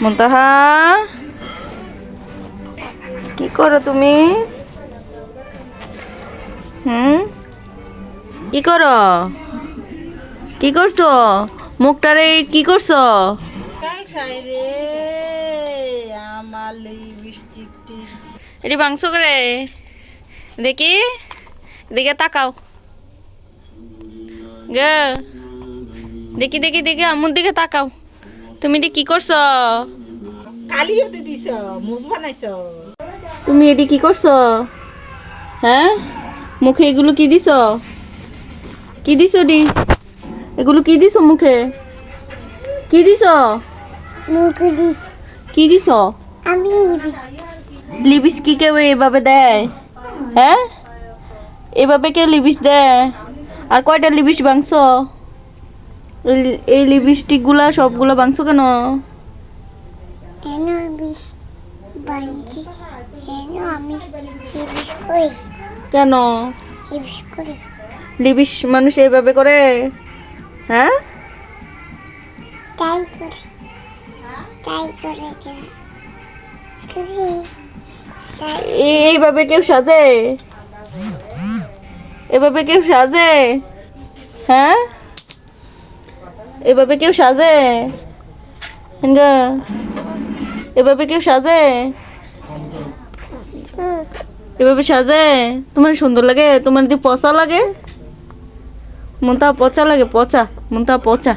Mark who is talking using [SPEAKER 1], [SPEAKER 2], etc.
[SPEAKER 1] মুনতাহা, কি করো তুমি? কি করো? কি করছো? মুখটারে কি করছো?
[SPEAKER 2] খাই রে আমার লিপস্টিকটি।
[SPEAKER 1] এটি মাংস করে দেখি, দেখে তাকাও গে, দেখি দেখি দেখি আমুর দিকে তাকাও। তুমি এটি কি করছো?
[SPEAKER 2] কালি হতে দিছ, মুজ বানাইছ।
[SPEAKER 1] তুমি এটি কি করছো? হ্যাঁ, মুখে এগুলো কি দিছো? কি দিছো ডি? এগুলো কি দিছো মুখে? কি দিছো? কি দিছো?
[SPEAKER 3] আমি
[SPEAKER 1] লিপস্টিক কেউ এভাবে দেয়? হ্যাঁ, এভাবে কেউ লিপস্টিক দেয়? আর কয়টা লিপস্টিক ভাঙছো? এই লিপস্টিক গুলা সবগুলো ভাঙছো কেন?
[SPEAKER 3] কেন বিষ বানছি, কেন আমি বিষ করি,
[SPEAKER 1] কেন
[SPEAKER 3] বিষ করি,
[SPEAKER 1] লিপস্টিক মানুষ এইভাবে করে? হ্যাঁ,
[SPEAKER 3] তাই করে, তাই করে দিলাম। করি, তাই
[SPEAKER 1] এইভাবে কেউ সাজে? এভাবে কেউ সাজে? হ্যাঁ, এভাবে কেউ সাজে? হেঙ্গা, এভাবে কেউ সাজে? এভাবে সাজে? তোমার সুন্দর লাগে? তোমার যদি পচা লাগে? মনটা পচা লাগে, পচা, মনটা পচা।